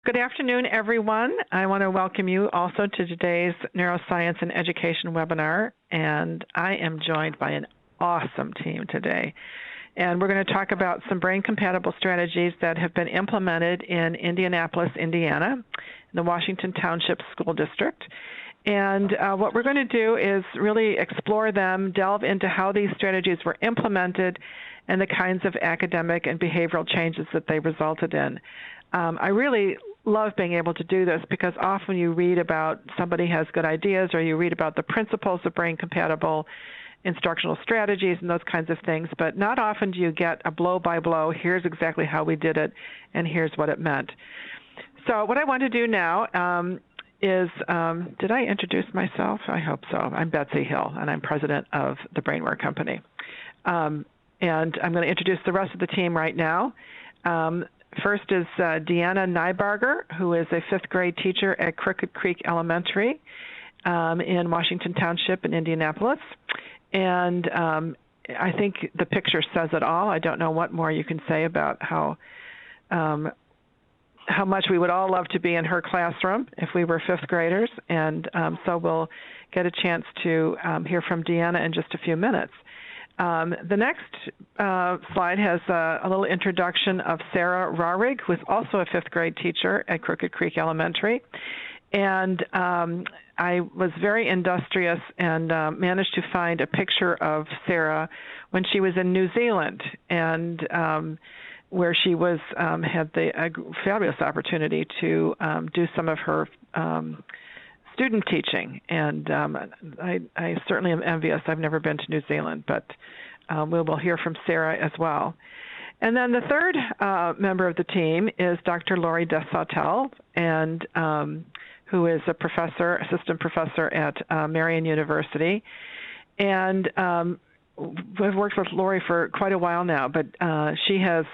Good afternoon, everyone. I want to welcome you also to today's Neuroscience and Education webinar, and I am joined by an awesome team today. And we're going to talk about some brain-compatible strategies that have been implemented in Indianapolis, Indiana, in the Washington Township School District. And what we're going to do is really explore them, delve into how these strategies were implemented, and the kinds of academic and behavioral changes that they resulted in. I really love being able to do this because often you read about somebody has good ideas or you read about the principles of brain-compatible instructional strategies and those kinds of things, but not often do you get a blow-by-blow, here's exactly how we did it, and here's what it meant. So what I want to do now is, did I introduce myself? I hope so. I'm Betsy Hill, and I'm president of the Brainware Company. And I'm going to introduce the rest of the team right now. First is Deanna Nybarger, who is a fifth grade teacher at Crooked Creek Elementary in Washington Township in Indianapolis. And I think the picture says it all. I don't know what more you can say about how much we would all love to be in her classroom if we were fifth graders. And so we'll get a chance to hear from Deanna in just a few minutes. The next slide has a little introduction of Sarah Rarig, who is also a fifth grade teacher at Crooked Creek Elementary. And I was very industrious and managed to find a picture of Sarah when she was in New Zealand, and where she was had a fabulous opportunity to do some of her student teaching, and I certainly am envious. I've never been to New Zealand, but we will hear from Sarah as well. And then the third member of the team is Dr. Laurie Deshotel, and who is a professor, assistant professor at Marian University. And I've worked with Laurie for quite a while now, but she has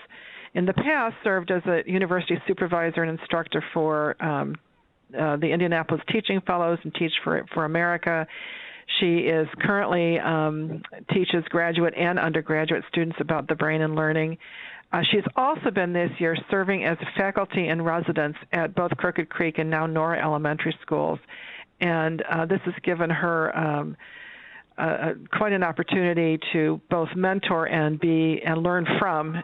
in the past served as a university supervisor and instructor for the Indianapolis Teaching Fellows and Teach for America. She is currently teaches graduate and undergraduate students about the brain and learning. She's also been this year serving as faculty in residence at both Crooked Creek and now Nora Elementary Schools. And this has given her quite an opportunity to both mentor and learn from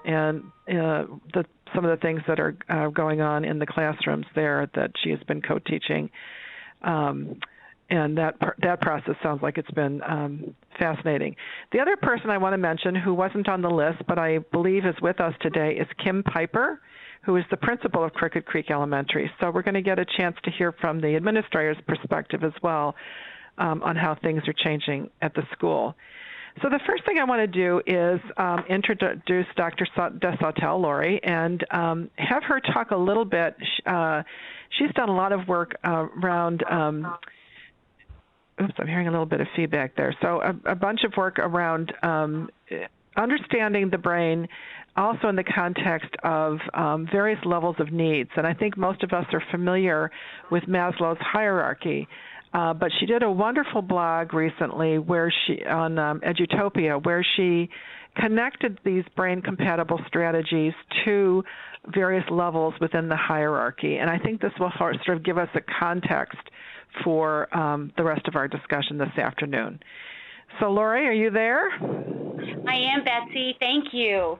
some of the things that are going on in the classrooms there that she has been co-teaching. And that process sounds like it's been fascinating. The other person I want to mention who wasn't on the list but I believe is with us today is Kim Piper, who is the principal of Crooked Creek Elementary. So we're going to get a chance to hear from the administrator's perspective as well on how things are changing at the school. So the first thing I want to do is introduce Dr. Deshotel, Laurie, and have her talk a little bit. She's done a lot of work around oops, I'm hearing a little bit of feedback there. So a bunch of work around understanding the brain, also in the context of various levels of needs. And I think most of us are familiar with Maslow's hierarchy. But she did a wonderful blog recently where on Edutopia, where she connected these brain-compatible strategies to various levels within the hierarchy. And I think this will sort of give us a context for the rest of our discussion this afternoon. So, Laurie, are you there? I am, Betsy. Thank you.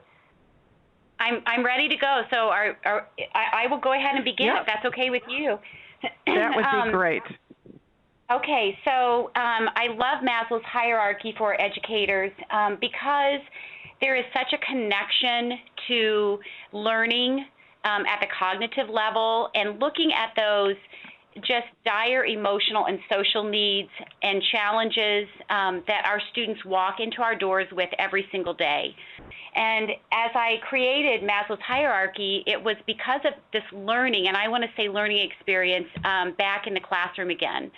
I'm ready to go. So I will go ahead and begin if that's okay with you. That would be great. Okay, so I love Maslow's hierarchy for educators because there is such a connection to learning at the cognitive level and looking at those just dire emotional and social needs and challenges that our students walk into our doors with every single day. And as I created Maslow's hierarchy, it was because of this learning, and I want to say learning experience, back in the classroom again.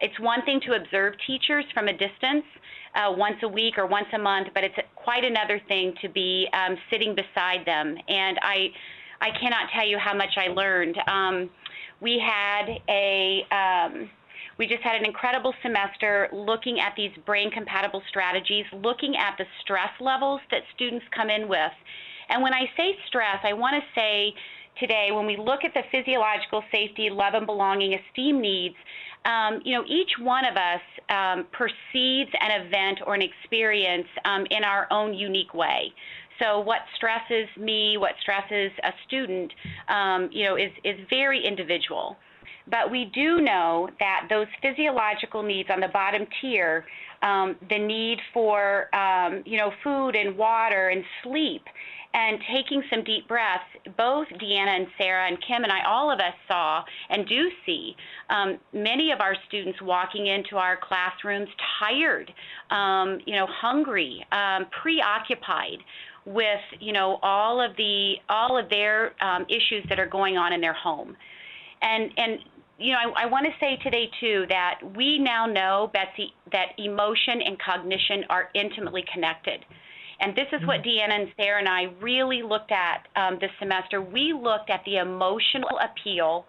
It's one thing to observe teachers from a distance once a week or once a month, but it's quite another thing to be sitting beside them. And I cannot tell you how much I learned. We just had an incredible semester looking at these brain-compatible strategies, looking at the stress levels that students come in with. And when I say stress, I want to say today, when we look at the physiological safety, love and belonging, esteem needs, each one of us perceives an event or an experience in our own unique way. So what stresses me, what stresses a student, is very individual. But we do know that those physiological needs on the bottom tier, the need for, food and water and sleep, and taking some deep breaths, both Deanna and Sarah and Kim and I, all of us saw and do see many of our students walking into our classrooms tired, hungry, preoccupied with, all of their issues that are going on in their home. And I want to say today, too, that we now know, Betsy, that emotion and cognition are intimately connected. And this is what Deanna and Sarah and I really looked at this semester. We looked at the emotional appeal,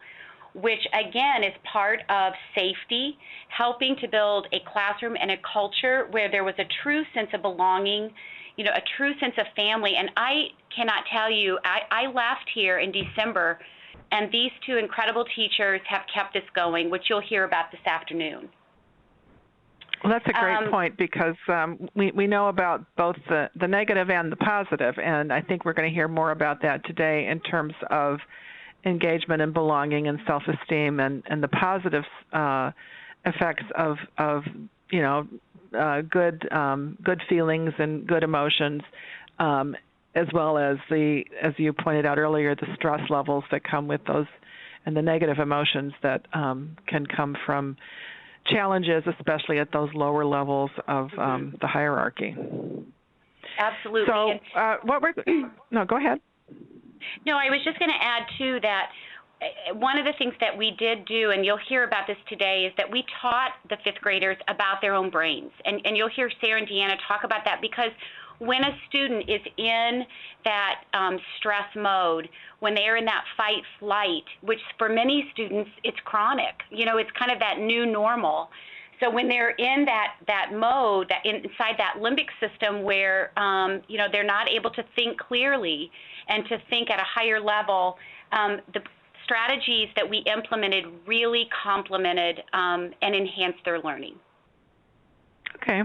which, again, is part of safety, helping to build a classroom and a culture where there was a true sense of belonging, a true sense of family. And I cannot tell you, I left here in December, and these two incredible teachers have kept us going, which you'll hear about this afternoon. Well, that's a great point, because we know about both the negative and the positive, and I think we're going to hear more about that today in terms of engagement and belonging and self-esteem and the positive effects of good feelings and good emotions, as well as as you pointed out earlier, the stress levels that come with those and the negative emotions that can come from challenges, especially at those lower levels of the hierarchy. Absolutely. So no, go ahead. No, I was just going to add, too, that one of the things that we did do, and you'll hear about this today, is that we taught the fifth graders about their own brains. And you'll hear Sarah and Deanna talk about that, because when a student is in that stress mode, when they are in that fight flight, which for many students, it's chronic. It's kind of that new normal. So when they're in that mode, that inside that limbic system where, they're not able to think clearly and to think at a higher level, the strategies that we implemented really complemented and enhanced their learning. Okay,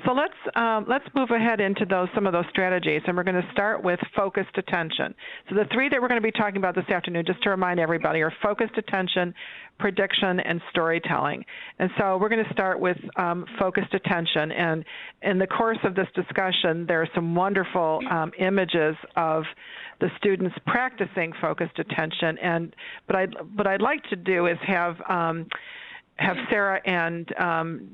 so let's move ahead into some of those strategies, and we're going to start with focused attention. So the three that we're going to be talking about this afternoon, just to remind everybody, are focused attention, prediction, and storytelling. And so we're going to start with focused attention. And in the course of this discussion, there are some wonderful images of the students practicing focused attention. And what I'd like to do is have Sarah and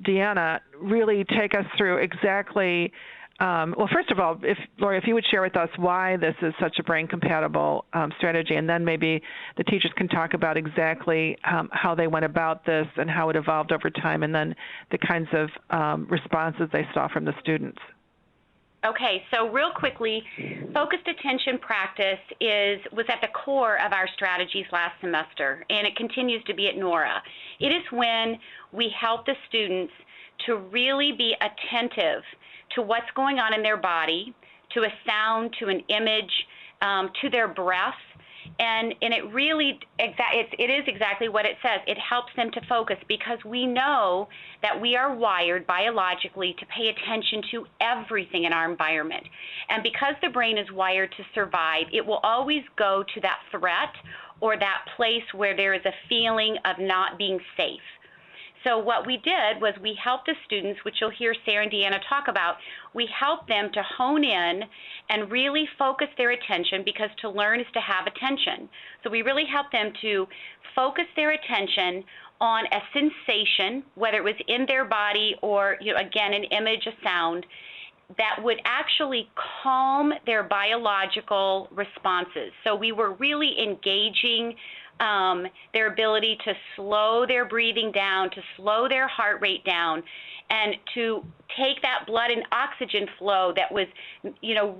Deanna really take us through exactly, well, first of all, Laurie, if you would share with us why this is such a brain-compatible strategy, and then maybe the teachers can talk about exactly how they went about this and how it evolved over time, and then the kinds of responses they saw from the students. Okay, so real quickly, focused attention practice was at the core of our strategies last semester, and it continues to be at NORA. It is when we help the students to really be attentive to what's going on in their body, to a sound, to an image, to their breath, and it really, it is exactly what it says. It helps them to focus, because we know that we are wired biologically to pay attention to everything in our environment. And because the brain is wired to survive, it will always go to that threat or that place where there is a feeling of not being safe. So what we did was we helped the students, which you'll hear Sarah and Deanna talk about, we helped them to hone in and really focus their attention, because to learn is to have attention. So we really helped them to focus their attention on a sensation, whether it was in their body or, again, an image, a sound, that would actually calm their biological responses. So we were really engaging their ability to slow their breathing down, to slow their heart rate down, and to take that blood and oxygen flow that was,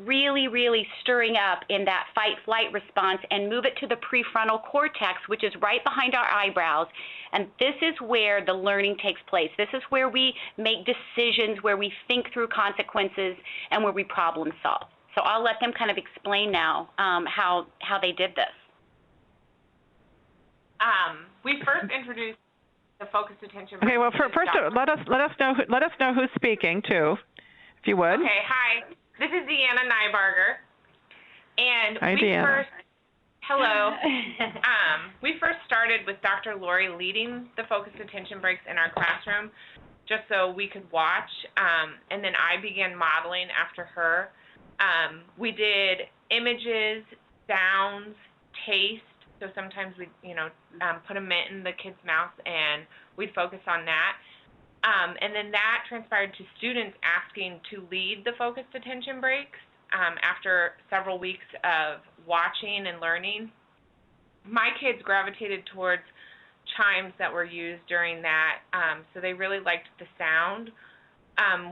really, really stirring up in that fight-flight response and move it to the prefrontal cortex, which is right behind our eyebrows. And this is where the learning takes place. This is where we make decisions, where we think through consequences, and where we problem solve. So I'll let them kind of explain now how they did this. We first introduced the focused attention. Okay. Well, first, let us know who's speaking too, if you would. Okay. Hi. This is Deanna Nybarger, and Hi, Deanna. Hello. We first started with Dr. Laurie leading the focused attention breaks in our classroom, just so we could watch, and then I began modeling after her. We did images, sounds, taste. So sometimes we'd, put a mint in the kid's mouth and we'd focus on that. And then that transpired to students asking to lead the focused attention breaks after several weeks of watching and learning. My kids gravitated towards chimes that were used during that, so they really liked the sound.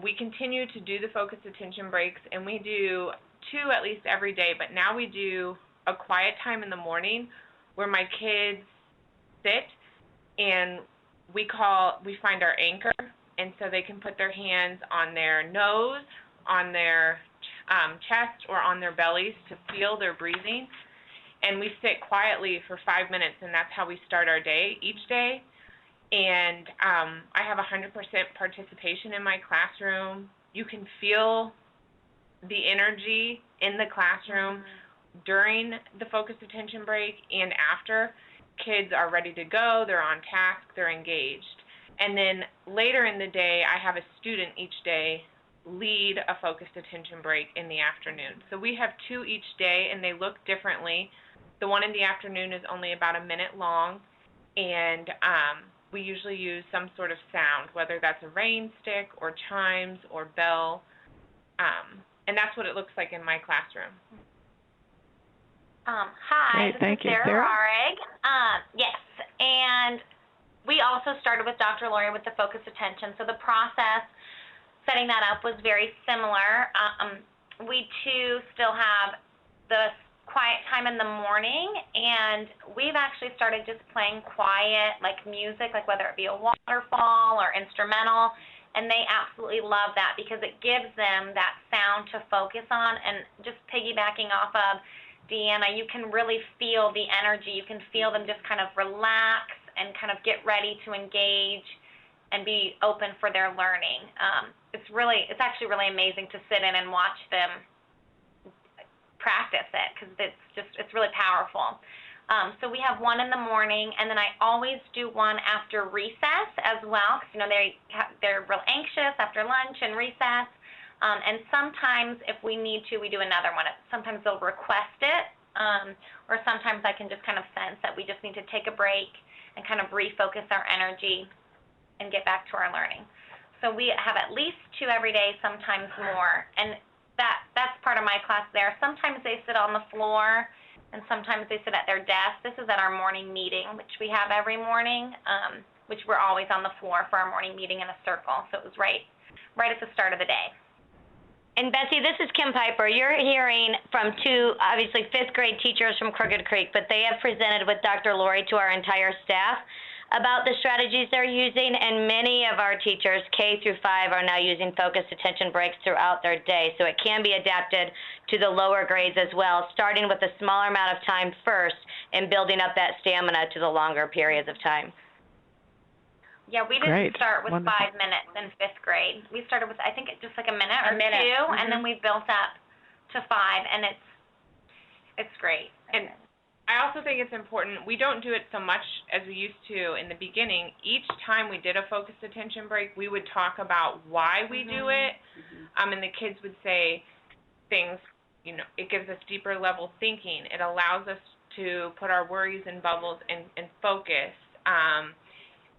We continue to do the focused attention breaks, and we do 2 at least every day, but now we do a quiet time in the morning where my kids sit and we find our anchor, and so they can put their hands on their nose, on their chest, or on their bellies to feel their breathing. And we sit quietly for 5 minutes, and that's how we start our day each day. And I have 100% participation in my classroom. You can feel the energy in the classroom during the focused attention break and after. Kids are ready to go, they're on task, they're engaged. And then later in the day, I have a student each day lead a focused attention break in the afternoon. So we have 2 each day, and they look differently. The one in the afternoon is only about a minute long, and we usually use some sort of sound, whether that's a rain stick or chimes or bell, and that's what it looks like in my classroom. Hi, Great, this is Sarah Areg. Yes, and we also started with Dr. Laurie with the focused attention. So the process, setting that up, was very similar. We too still have the quiet time in the morning, and we've actually started just playing quiet, like music, like whether it be a waterfall or instrumental, and they absolutely love that because it gives them that sound to focus on. And just piggybacking off of Deanna, you can really feel the energy. You can feel them just kind of relax and kind of get ready to engage and be open for their learning. It's actually really amazing to sit in and watch them practice it because it's really powerful. So we have one in the morning, and then I always do one after recess as well because they're real anxious after lunch and recess. And sometimes if we need to, we do another one. Sometimes they'll request it, or sometimes I can just kind of sense that we just need to take a break and kind of refocus our energy and get back to our learning. So we have at least 2 every day, sometimes more. And that's part of my class there. Sometimes they sit on the floor, and sometimes they sit at their desk. This is at our morning meeting, which we have every morning, which we're always on the floor for our morning meeting in a circle. So it was right at the start of the day. And Betsy, this is Kim Piper. You're hearing from 2, obviously, 5th grade teachers from Crooked Creek, but they have presented with Dr. Laurie to our entire staff about the strategies they're using, and many of our teachers, K through 5, are now using focused attention breaks throughout their day, so it can be adapted to the lower grades as well, starting with a smaller amount of time first and building up that stamina to the longer periods of time. Yeah, we didn't start with 5 minutes in 5th grade. We started with, I think, just like a minute or 2, and then we built up to 5, and it's great. And I also think it's important, we don't do it so much as we used to in the beginning. Each time we did a focused attention break, we would talk about why we do it, and the kids would say things, it gives us deeper level thinking. It allows us to put our worries in bubbles and focus.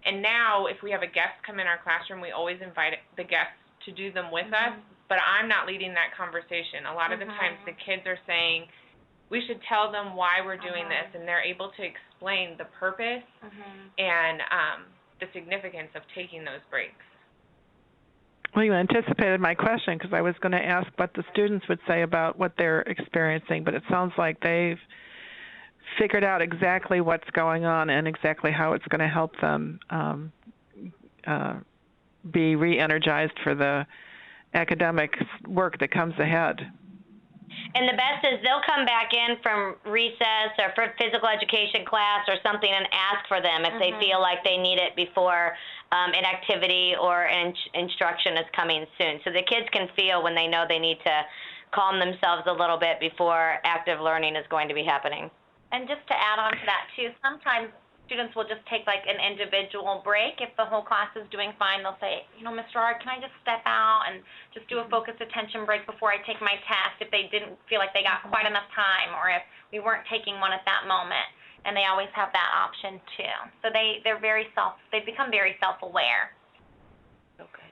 And now, if we have a guest come in our classroom, we always invite the guests to do them with us, but I'm not leading that conversation. A lot of the times the kids are saying, we should tell them why we're doing this, and they're able to explain the purpose and the significance of taking those breaks. Well, you anticipated my question because I was going to ask what the students would say about what they're experiencing, but it sounds like they've figured out exactly what's going on and exactly how it's going to help them be re-energized for the academic work that comes ahead. And the best is they'll come back in from recess or for physical education class or something and ask for them if they feel like they need it before an activity or instruction is coming soon. So the kids can feel when they know they need to calm themselves a little bit before active learning is going to be happening. And just to add on to that, too, sometimes students will just take like an individual break. If the whole class is doing fine, they'll say, Mr. Ard, can I just step out and just do a focused attention break before I take my test if they didn't feel like they got quite enough time or if we weren't taking one at that moment. And they always have that option, too. So they become very self-aware. Okay.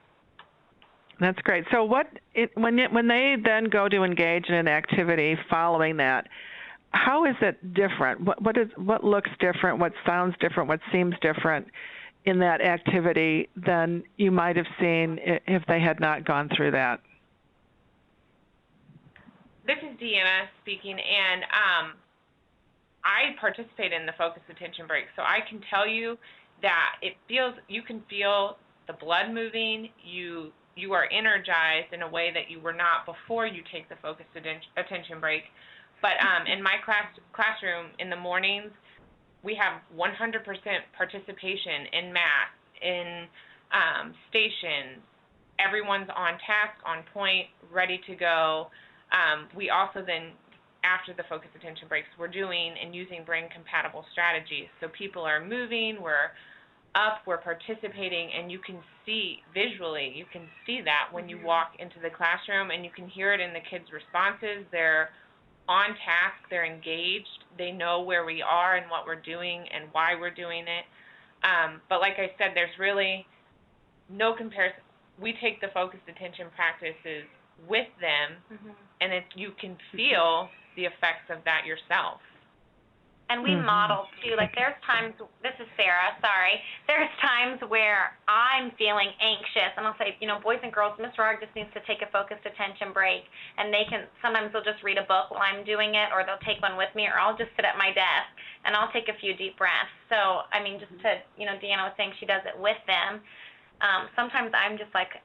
That's great. So when they then go to engage in an activity following that, how is it different? What looks different? What sounds different? What seems different in that activity than you might have seen if they had not gone through that? This is Deanna speaking, and I participate in the focused attention break, so I can tell you that you can feel the blood moving. You are energized in a way that you were not before you take the focused attention break. But in my classroom in the mornings, we have 100% participation in math, in stations. Everyone's on task, on point, ready to go. We also then, after the focused attention breaks, we're doing and using brain-compatible strategies. So people are moving, we're up, we're participating, and you can see visually, you can see that when you walk into the classroom, and you can hear it in the kids' responses. They're on task, they're engaged, they know where we are and what we're doing and why we're doing it. But like I said, there's really no comparison. We take the focused attention practices with them, and you can feel the effects of that yourself. And we model, too. Like, there's times, this is Sarah, sorry. There's times where I'm feeling anxious, and I'll say, boys and girls, Mr. Ard just needs to take a focused attention break. And sometimes they'll just read a book while I'm doing it, or they'll take one with me, or I'll just sit at my desk, and I'll take a few deep breaths. So, just to, Deanna was saying she does it with them. Sometimes I'm just like,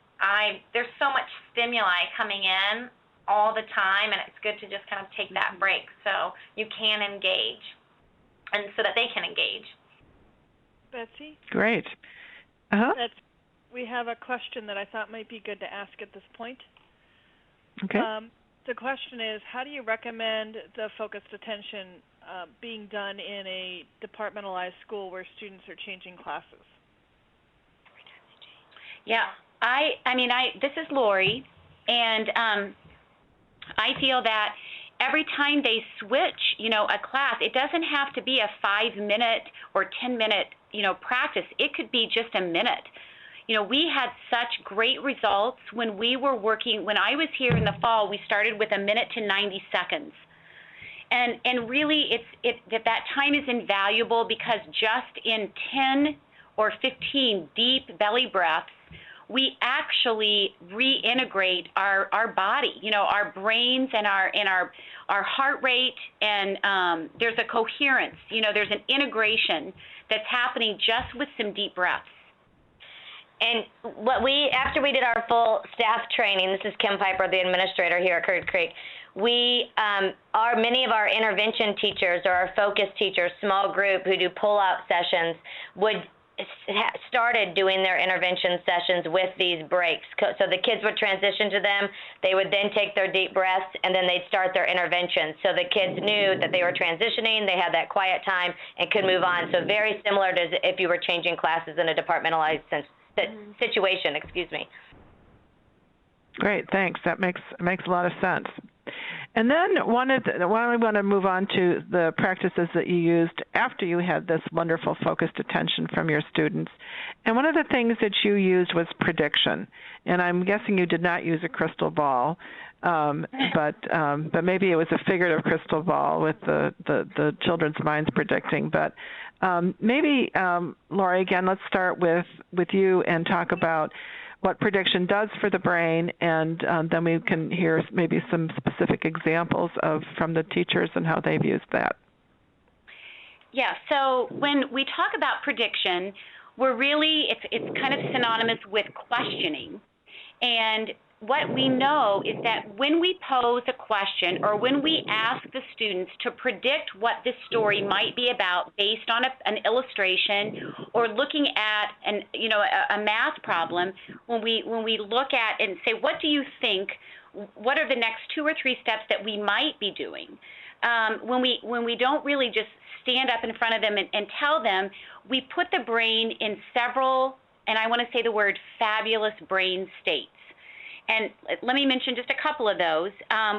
there's so much stimuli coming in all the time, and it's good to just kind of take that break so you can engage. And so that they can engage. Betsy? Great. We have a question that I thought might be good to ask at this point. Okay. The question is, how do you recommend the focused attention being done in a departmentalized school where students are changing classes? Yeah, this is Laurie, and I feel that every time they switch, a class, it doesn't have to be a 5-minute or 10-minute, practice. It could be just a minute. We had such great results when I was here in the fall, we started with a minute to 90 seconds. And really, that time is invaluable because just in 10 or 15 deep belly breaths, we actually reintegrate our body, our brains and our heart rate, and there's a coherence, there's an integration that's happening just with some deep breaths. And after we did our full staff training, this is Kim Piper, the administrator here at Crooked Creek, many of our intervention teachers or our focus teachers, small group who do pull-out sessions, started doing their intervention sessions with these breaks. So the kids would transition to them, they would then take their deep breaths, and then they'd start their intervention. So the kids knew that they were transitioning, they had that quiet time, and could move on. So very similar to if you were changing classes in a departmentalized situation, Great, thanks. That makes a lot of sense. And then we want to move on to the practices that you used after you had this wonderful focused attention from your students. And one of the things that you used was prediction. And I'm guessing you did not use a crystal ball, but maybe it was a figurative crystal ball with the children's minds predicting. But maybe, Laurie, again, let's start with you and talk about what prediction does for the brain, and then we can hear maybe some specific examples from the teachers and how they've used that. Yeah, so when we talk about prediction, it's kind of synonymous with questioning. And what we know is that when we pose a question or when we ask the students to predict what this story might be about based on an illustration or looking at a math problem, when we look at and say, what do you think, what are the next 2 or 3 steps that we might be doing? When we don't really just stand up in front of them and tell them, we put the brain in several, and I want to say the word fabulous brain states. And let me mention just a couple of those.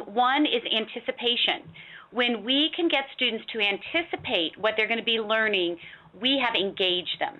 One is anticipation. When we can get students to anticipate what they're going to be learning, we have engaged them.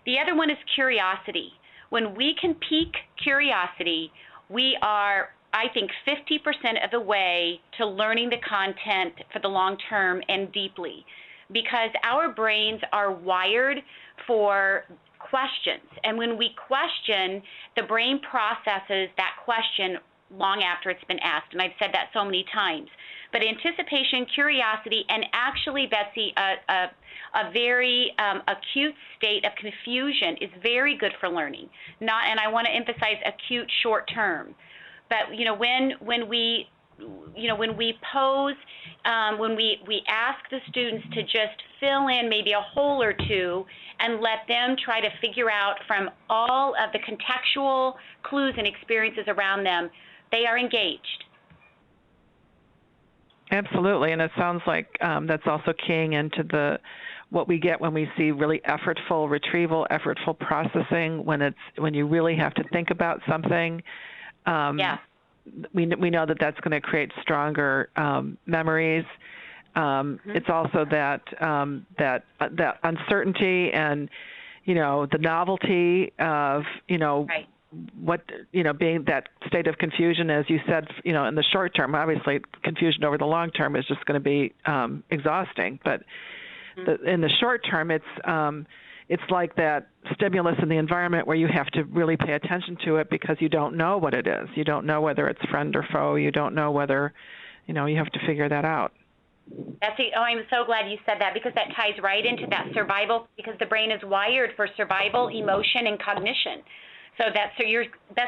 The other one is curiosity. When we can pique curiosity, we are, I think, 50% of the way to learning the content for the long term and deeply, because our brains are wired for questions. And when we question, the brain processes that question long after it's been asked. And I've said that so many times. But anticipation, curiosity, and actually, Betsy, a very acute state of confusion is very good for learning. And I want to emphasize acute short term. But when we pose, when we ask the students to just fill in maybe a hole or two and let them try to figure out from all of the contextual clues and experiences around them, they are engaged. Absolutely, and it sounds like that's also keying into what we get when we see really effortful retrieval, effortful processing, when you really have to think about something. Yeah. We know that that's going to create stronger memories. It's also that uncertainty and the novelty of Right. what being that state of confusion, as you said, in the short term. Obviously, confusion over the long term is just going to be exhausting. But in the short term, it's like that stimulus in the environment where you have to really pay attention to it because you don't know what it is. You don't know whether it's friend or foe. You don't know whether, you have to figure that out. I'm so glad you said that, because that ties right into that survival, because the brain is wired for survival, emotion, and cognition. Betsy,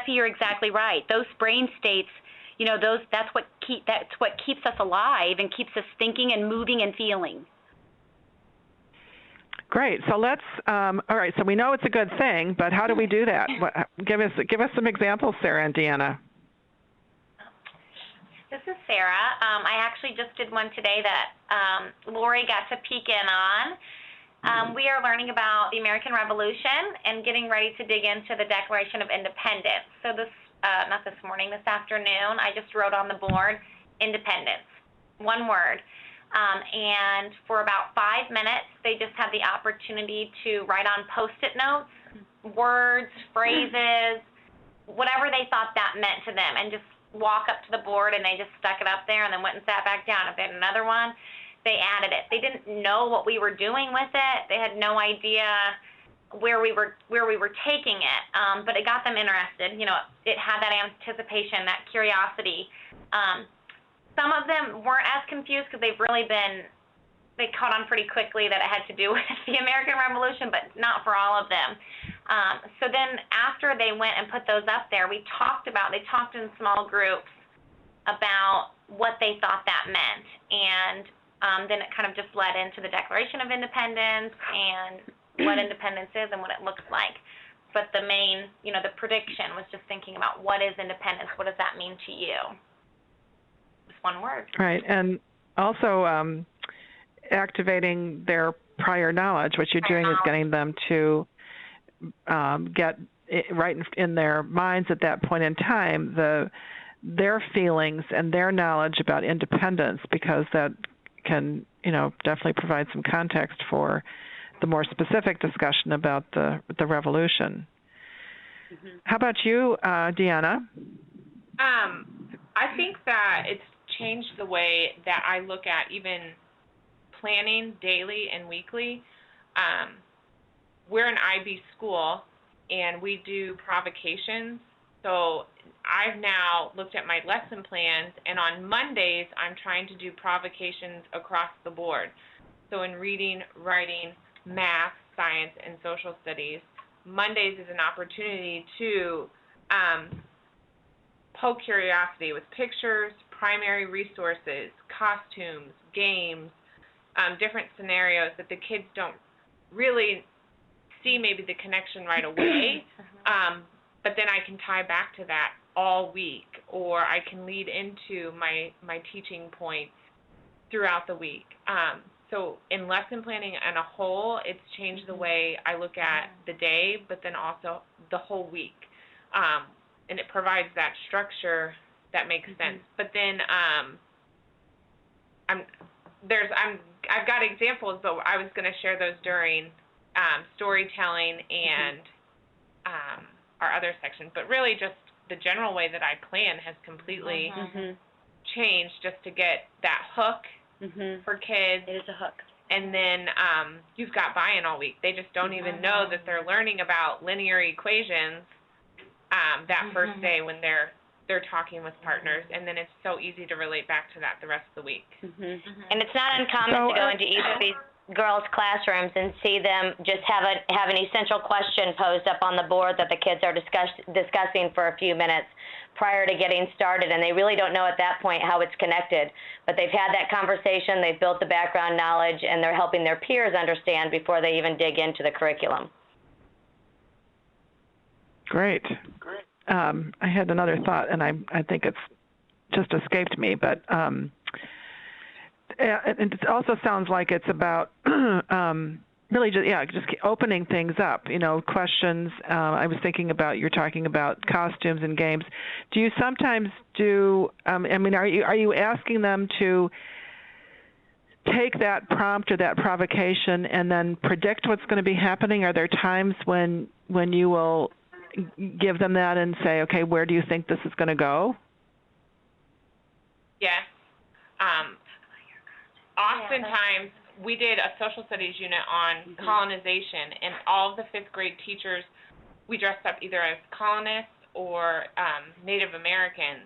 you're exactly right. Those brain states, that's what keeps us alive and keeps us thinking and moving and feeling. Great. So let's. All right. So we know it's a good thing, but how do we do that? Give us some examples, Sarah and Deanna. This is Sarah. I actually just did one today that Laurie got to peek in on. We are learning about the American Revolution and getting ready to dig into the Declaration of Independence. So this afternoon, I just wrote on the board, independence, one word. And for about 5 minutes, they just had the opportunity to write on Post-it notes, words, phrases, whatever they thought that meant to them, and just walk up to the board, and they just stuck it up there and then went and sat back down. If they had another one, they added it. They didn't know what we were doing with it. They had no idea where we were taking it, but it got them interested. It had that anticipation, that curiosity. Some of them weren't as confused because they caught on pretty quickly that it had to do with the American Revolution, but not for all of them. So then after they went and put those up there, they talked in small groups about what they thought that meant. And then it kind of just led into the Declaration of Independence and what independence is and what it looks like. But the main, the prediction was just thinking about what is independence? What does that mean to you? One word. Right, and also activating their prior knowledge. What you're doing is getting them to get it right in their minds at that point in time their feelings and their knowledge about independence, because that can definitely provide some context for the more specific discussion about the revolution. Mm-hmm. How about you, Deanna? I think that it's changed the way that I look at even planning daily and weekly. We're an IB school, and we do provocations. So I've now looked at my lesson plans, and on Mondays, I'm trying to do provocations across the board. So in reading, writing, math, science, and social studies, Mondays is an opportunity to poke curiosity with pictures, primary resources, costumes, games, different scenarios that the kids don't really see maybe the connection right away, but then I can tie back to that all week, or I can lead into my teaching points throughout the week. So in lesson planning and a whole, it's changed the way I look at the day, but then also the whole week. And it provides that structure that makes sense. But then I've got examples, but I was going to share those during storytelling and our other section. But really just the general way that I plan has completely changed, just to get that hook for kids. It is a hook. And then you've got buy-in all week. They just don't even know that they're learning about linear equations that first day when they're talking with partners, and then it's so easy to relate back to that the rest of the week. And it's not uncommon to go into either of these girls' classrooms and see them just have an essential question posed up on the board that the kids are discussing for a few minutes prior to getting started, and they really don't know at that point how it's connected. But they've had that conversation, they've built the background knowledge, and they're helping their peers understand before they even dig into the curriculum. Great. I had another thought, and I think it's just escaped me, but it also sounds like it's about really just opening things up, questions. I was thinking about, you're talking about costumes and games. Do you sometimes do, are you asking them to take that prompt or that provocation and then predict what's going to be happening? Are there times when you will give them that and say, okay, where do you think this is going to go? Yes. Oftentimes, we did a social studies unit on colonization, and all of the fifth grade teachers, we dressed up either as colonists or Native Americans,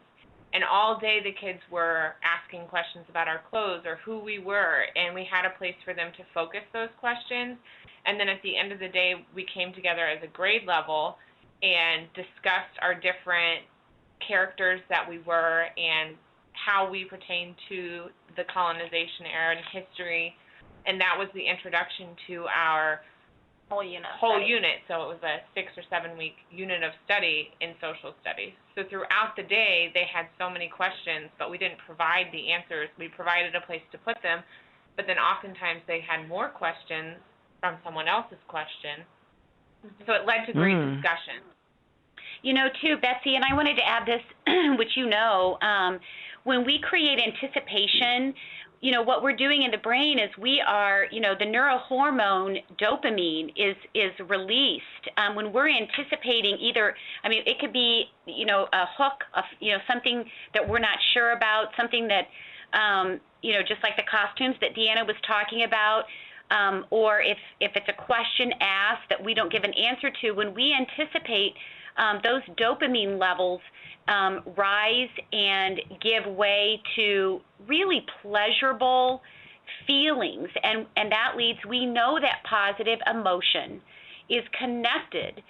and all day the kids were asking questions about our clothes or who we were, and we had a place for them to focus those questions. And then at the end of the day, we came together as a grade level and discussed our different characters that we were and how we pertain to the colonization era and history. And that was the introduction to our whole unit. So it was a 6 or 7 week unit of study in social studies. So throughout the day, they had so many questions, but we didn't provide the answers. We provided a place to put them, but then oftentimes they had more questions from someone else's question. So it led to great discussion. Too, Betsy, and I wanted to add this, which when we create anticipation, what we're doing in the brain is we are, the neurohormone dopamine is released when we're anticipating either, it could be, a hook, something that we're not sure about, something that, just like the costumes that Deanna was talking about, or if it's a question asked that we don't give an answer to, when we anticipate, those dopamine levels rise and give way to really pleasurable feelings, and that leads, we know that positive emotion is connected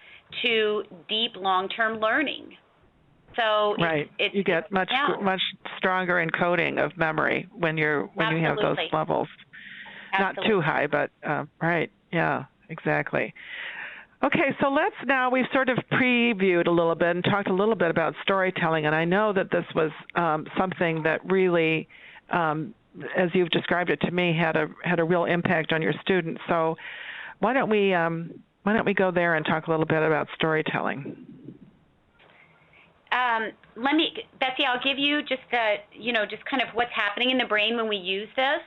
to deep long-term learning. So right, you get much stronger encoding of memory when you have those levels. Not too high, but right, yeah, exactly. Okay, so we've sort of previewed a little bit and talked a little bit about storytelling, and I know that this was something that really, as you've described it to me, had a real impact on your students. So why don't we go there and talk a little bit about storytelling? Betsy, I'll give you just kind of what's happening in the brain when we use this.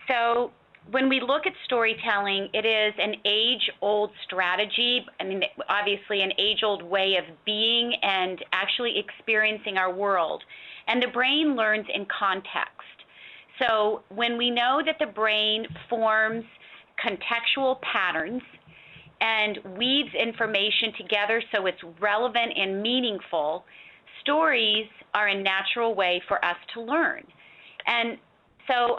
So when we look at storytelling, it is an age-old strategy. Obviously an age-old way of being and actually experiencing our world. And the brain learns in context. So when we know that the brain forms contextual patterns and weaves information together so it's relevant and meaningful, stories are a natural way for us to learn. And So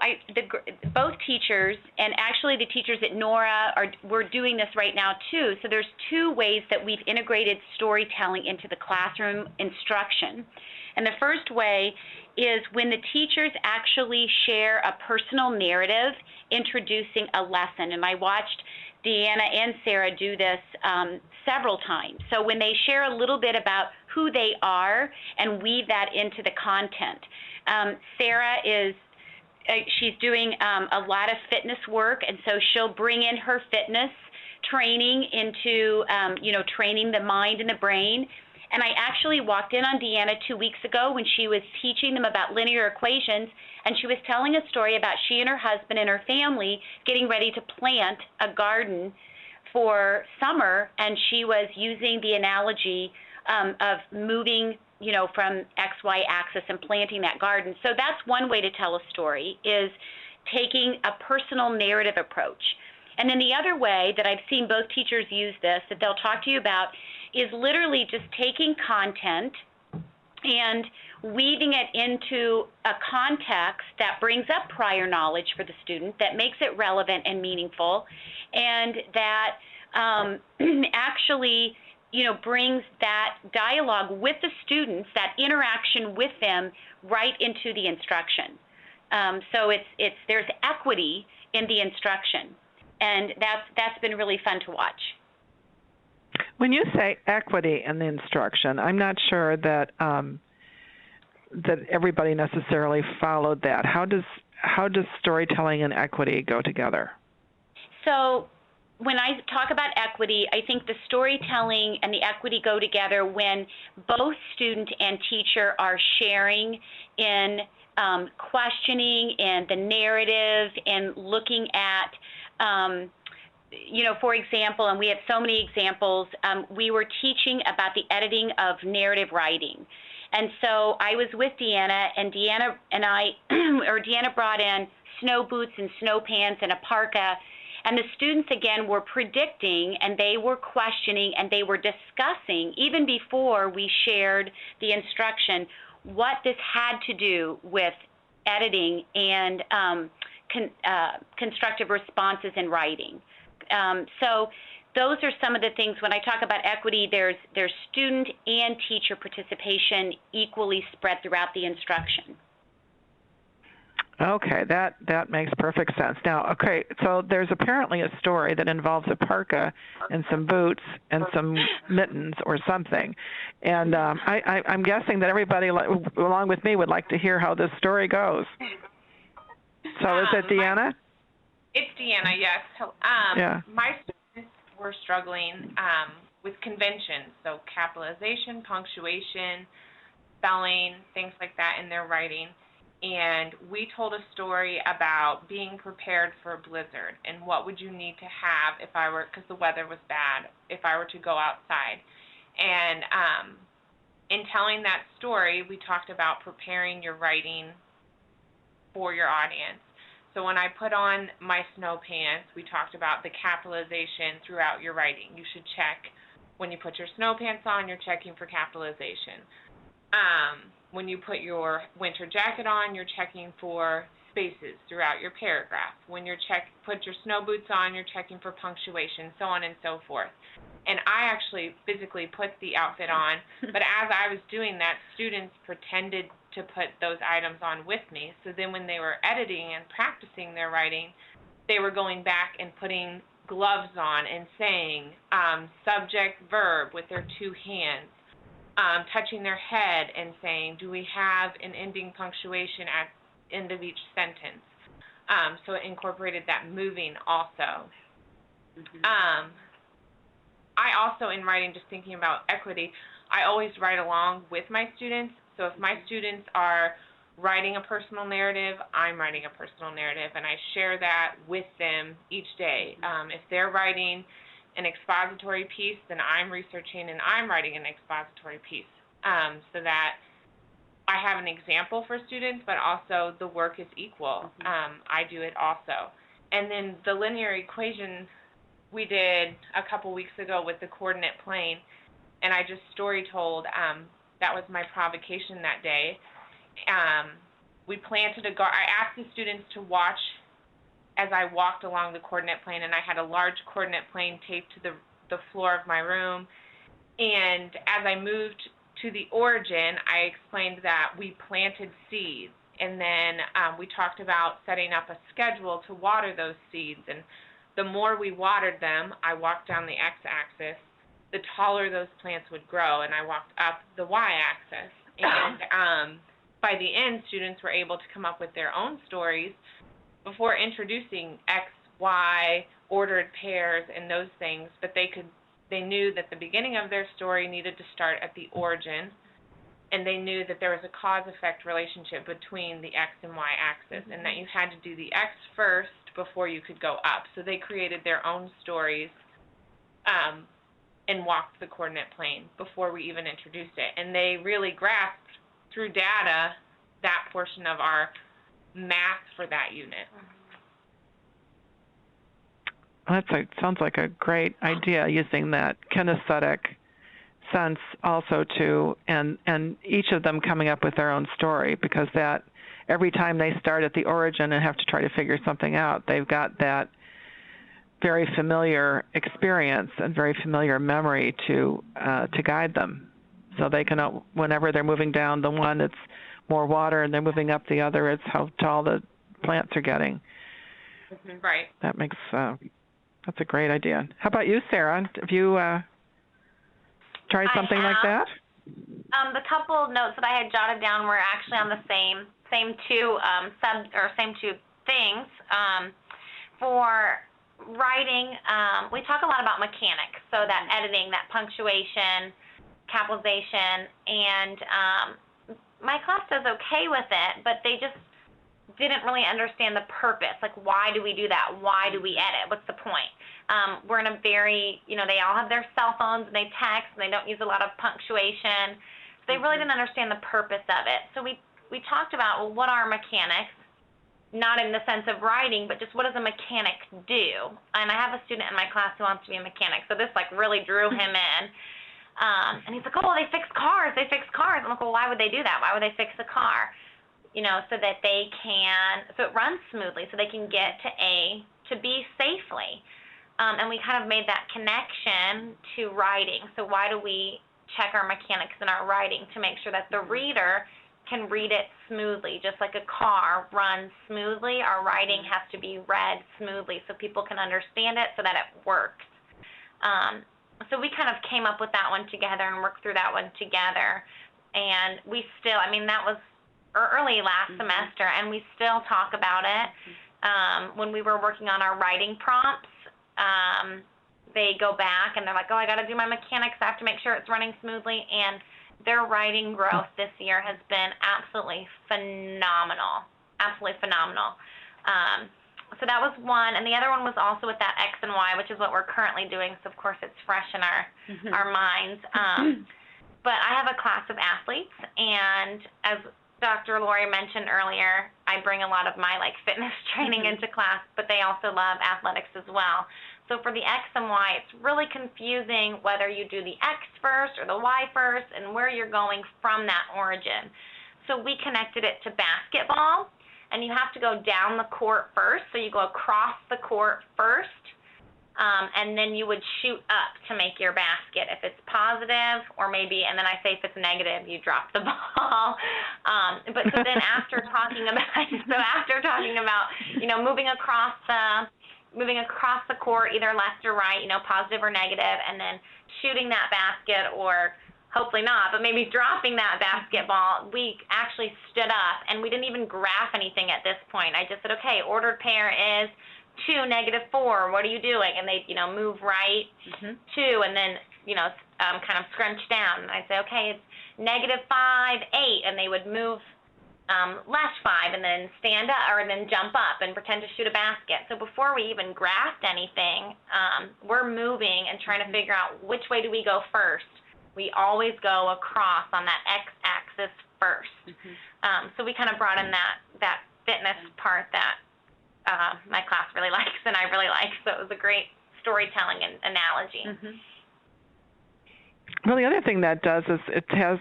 both teachers, and actually the teachers at Nora, we're doing this right now too. So there's two ways that we've integrated storytelling into the classroom instruction. And the first way is when the teachers actually share a personal narrative introducing a lesson. And I watched Deanna and Sarah do this several times. So when they share a little bit about who they are and weave that into the content. Sarah she's doing a lot of fitness work, and so she'll bring in her fitness training into, training the mind and the brain. And I actually walked in on Deanna 2 weeks ago when she was teaching them about linear equations, and she was telling a story about she and her husband and her family getting ready to plant a garden for summer, and she was using the analogy of moving from XY axis and planting that garden. So that's one way to tell a story, is taking a personal narrative approach. And then the other way that I've seen both teachers use this, that they'll talk to you about, is literally just taking content and weaving it into a context that brings up prior knowledge for the student, that makes it relevant and meaningful, and that actually brings that dialogue with the students, that interaction with them, right into the instruction. So there's equity in the instruction, and that's been really fun to watch. When you say equity in the instruction, I'm not sure that that everybody necessarily followed that. How does storytelling and equity go together? So when I talk about equity, I think the storytelling and the equity go together when both student and teacher are sharing in questioning and the narrative and looking at, for example, and we have so many examples, we were teaching about the editing of narrative writing. And so I was with Deanna, and Deanna brought in snow boots and snow pants and a parka. And the students, again, were predicting, and they were questioning, and they were discussing, even before we shared the instruction, what this had to do with editing and constructive responses in writing. So those are some of the things. When I talk about equity, there's student and teacher participation equally spread throughout the instruction. Okay, that makes perfect sense. Now, okay, so there's apparently a story that involves a parka and some boots and some mittens or something, and I'm guessing that everybody, along with me, would like to hear how this story goes. So is it Deanna? It's Deanna, yes. Yeah. My students were struggling with conventions, so capitalization, punctuation, spelling, things like that in their writing. And we told a story about being prepared for a blizzard and what would you need to have if I were, because the weather was bad, if I were to go outside. And in telling that story, we talked about preparing your writing for your audience. So when I put on my snow pants, we talked about the capitalization throughout your writing. You should check when you put your snow pants on, you're checking for capitalization. When you put your winter jacket on, you're checking for spaces throughout your paragraph. When you put your snow boots on, you're checking for punctuation, so on and so forth. And I actually physically put the outfit on, but as I was doing that, students pretended to put those items on with me. So then when they were editing and practicing their writing, they were going back and putting gloves on and saying subject, verb with their two hands. Touching their head and saying, do we have an ending punctuation at the end of each sentence? So it incorporated that moving also. I also, in writing, just thinking about equity, I always write along with my students. So if my students are writing a personal narrative, I'm writing a personal narrative, and I share that with them each day. If they're writing an expository piece, then I'm researching and I'm writing an expository piece, so that I have an example for students, but also the work is equal. I do it also. And then the linear equation we did a couple weeks ago with the coordinate plane, and I just story told, that was my provocation that day. we planted a I asked the students to watch as I walked along the coordinate plane, and I had a large coordinate plane taped to the floor of my room. And as I moved to the origin, I explained that we planted seeds, and then we talked about setting up a schedule to water those seeds. And the more we watered them, I walked down the x-axis, the taller those plants would grow, and I walked up the y-axis. And by the end, students were able to come up with their own stories before introducing X, Y, ordered pairs, and those things, but they knew that the beginning of their story needed to start at the origin, and they knew that there was a cause-effect relationship between the X and Y axis, and that you had to do the X first before you could go up. So they created their own stories and walked the coordinate plane before we even introduced it. And they really grasped through data that portion of our math for that unit. Sounds like a great idea, using that kinesthetic sense also to, and each of them coming up with their own story, because that every time they start at the origin and have to try to figure something out, they've got that very familiar experience and very familiar memory to guide them. So they can, whenever they're moving down the one, it's more water, and they're moving up the other, it's how tall the plants are getting. Right. That makes, that's a great idea. How about you, Sarah? Have you tried something like that? The couple notes that I had jotted down were actually on the same two things. For writing, we talk a lot about mechanics, so that editing, that punctuation, capitalization, and my class does okay with it, but they just didn't really understand the purpose. Like, why do we do that? Why do we edit? What's the point? We're in a very, they all have their cell phones, and they text, and they don't use a lot of punctuation. So they really didn't understand the purpose of it. So we talked about, well, what are mechanics? Not in the sense of writing, but just what does a mechanic do? And I have a student in my class who wants to be a mechanic, so this really drew him in. And he's like, oh, well, they fix cars. I'm like, well, why would they do that? Why would they fix a car? So that so it runs smoothly, so they can get to A to B safely. And we kind of made that connection to writing. So why do we check our mechanics in our writing? To make sure that the reader can read it smoothly. Just like a car runs smoothly, our writing has to be read smoothly so people can understand it, so that it works. So we kind of came up with that one together and worked through that one together. And we still, that was early last semester, and we still talk about it. When we were working on our writing prompts, they go back and they're like, oh, I got to do my mechanics. I have to make sure it's running smoothly. And their writing growth this year has been absolutely phenomenal. Absolutely phenomenal. So that was one. And the other one was also with that X and Y, which is what we're currently doing. So, of course, it's fresh in our minds. But I have a class of athletes, and as Dr. Laurie mentioned earlier, I bring a lot of my fitness training into class, but they also love athletics as well. So for the X and Y, it's really confusing whether you do the X first or the Y first and where you're going from that origin. So we connected it to basketball, and you have to go down the court first. So you go across the court first, and then you would shoot up to make your basket if it's positive, or maybe, and then I say if it's negative, you drop the ball. But so then after talking about, moving across the court, either left or right, positive or negative, and then shooting that basket, or hopefully not, but maybe dropping that basketball, we actually stood up, and we didn't even graph anything at this point. I just said, okay, ordered pair is 2, -4, what are you doing? And they, move right, 2, and then, kind of scrunch down. And I'd say, okay, it's -5, 8, and they would move left 5 and then stand up, or then jump up and pretend to shoot a basket. So before we even graphed anything, we're moving and trying to figure out which way do we go first. We always go across on that x-axis first. So we kind of brought in that fitness part that my class really likes and I really like. So it was a great storytelling and analogy. Well, the other thing that does is it has,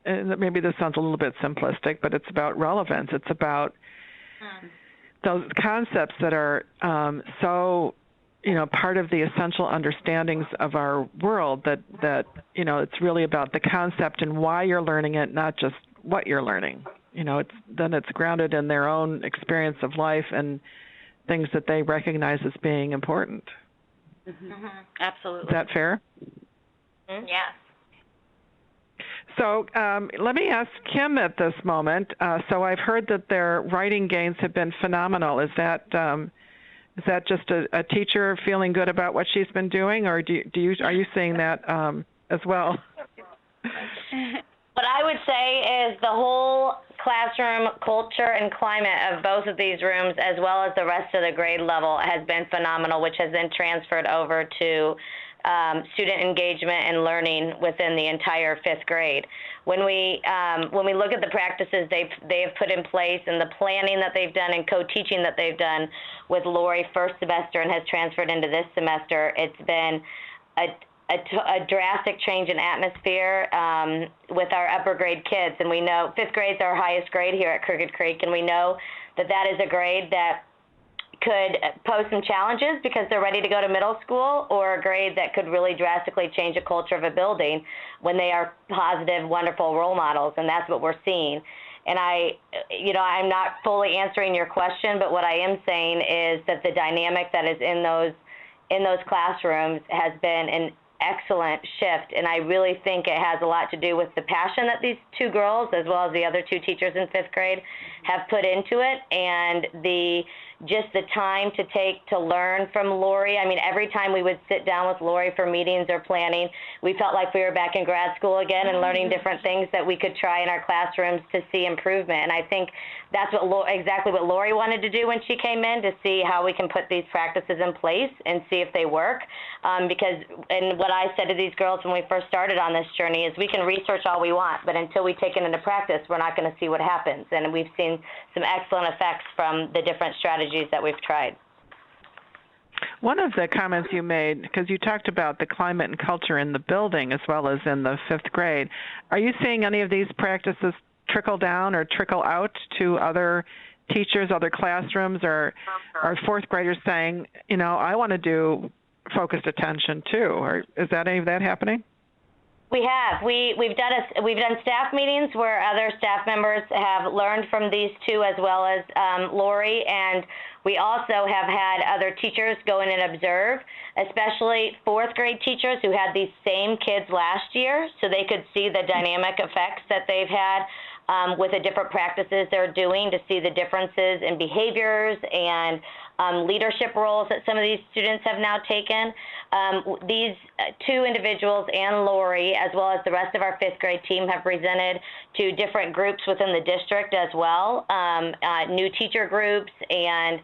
and maybe this sounds a little bit simplistic, but it's about relevance. It's about those concepts that are so, part of the essential understandings of our world that it's really about the concept and why you're learning it, not just what you're learning. It's grounded in their own experience of life and things that they recognize as being important. Absolutely. Is that fair? Yes. So let me ask Kim at this moment. So I've heard that their writing gains have been phenomenal. Is that just a teacher feeling good about what she's been doing, or are you seeing that as well? What I would say is the whole classroom culture and climate of both of these rooms, as well as the rest of the grade level, has been phenomenal, which has then transferred over to student engagement and learning within the entire fifth grade. When we look at the practices they have put in place and the planning that they've done and co-teaching that they've done with Laurie first semester and has transferred into this semester, it's been a drastic change in atmosphere with our upper grade kids. And we know fifth grade is our highest grade here at Crooked Creek, and we know that is a grade that could pose some challenges because they're ready to go to middle school, or a grade that could really drastically change the culture of a building when they are positive, wonderful role models, and that's what we're seeing. And I'm not fully answering your question, but what I am saying is that the dynamic that is in those classrooms has been an excellent shift, and I really think it has a lot to do with the passion that these two girls, as well as the other two teachers in fifth grade, have put into it, and the time to take to learn from Laurie. I mean, every time we would sit down with Laurie for meetings or planning, we felt like we were back in grad school again and learning different things that we could try in our classrooms to see improvement. And I think that's exactly what Laurie wanted to do when she came in, to see how we can put these practices in place and see if they work. And what I said to these girls when we first started on this journey is, we can research all we want, but until we take it into practice, we're not going to see what happens. And we've seen some excellent effects from the different strategies that we've tried. One of the comments you made, because you talked about the climate and culture in the building as well as in the fifth grade, are you seeing any of these practices trickle down or trickle out to other teachers, other classrooms, or are fourth graders saying, I want to do focused attention too? Or is that any of that happening? We have. We've done staff meetings where other staff members have learned from these two, as well as Laurie, and we also have had other teachers go in and observe, especially fourth grade teachers who had these same kids last year, so they could see the dynamic effects that they've had with the different practices they're doing, to see the differences in behaviors and leadership roles that some of these students have now taken. These two individuals and Laurie, as well as the rest of our fifth grade team, have presented to different groups within the district as well, new teacher groups and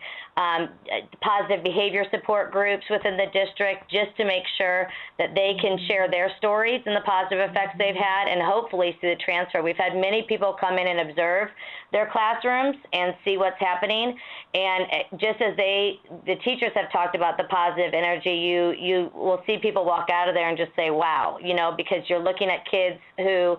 positive behavior support groups within the district, just to make sure that they can share their stories and the positive effects they've had, and hopefully see the transfer. We've had many people come in and observe their classrooms and see what's happening, and just as the teachers have talked about the positive energy, you will see people walk out of there and just say, wow, because you're looking at kids who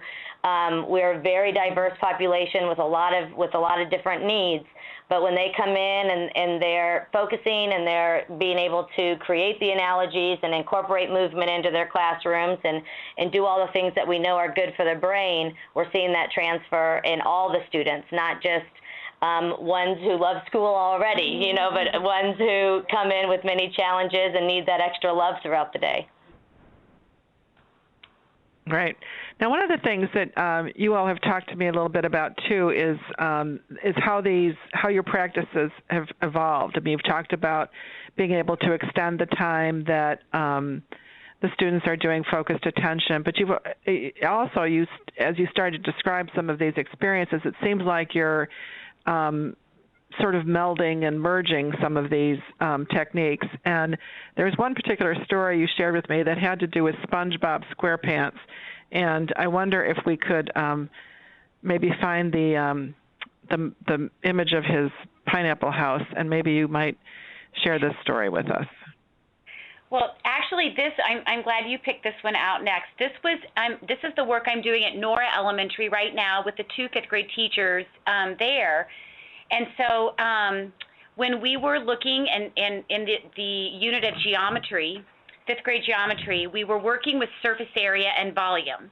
we're a very diverse population with a lot of different needs. But when they come in and they're focusing and they're being able to create the analogies and incorporate movement into their classrooms and do all the things that we know are good for the brain, we're seeing that transfer in all the students, not just ones who love school already, but ones who come in with many challenges and need that extra love throughout the day. Right. Now, one of the things that you all have talked to me a little bit about too is how your practices have evolved. I mean, you've talked about being able to extend the time that the students are doing focused attention, but you've also as you started to describe some of these experiences, it seems like you're sort of melding and merging some of these techniques. And there's one particular story you shared with me that had to do with SpongeBob SquarePants. And I wonder if we could maybe find the image of his pineapple house, and maybe you might share this story with us. Well, actually, I'm glad you picked this one out next. This is the work I'm doing at Nora Elementary right now with the 2 fifth-grade teachers there. And so when we were looking in the unit of geometry, 5th-grade geometry, we were working with surface area and volume.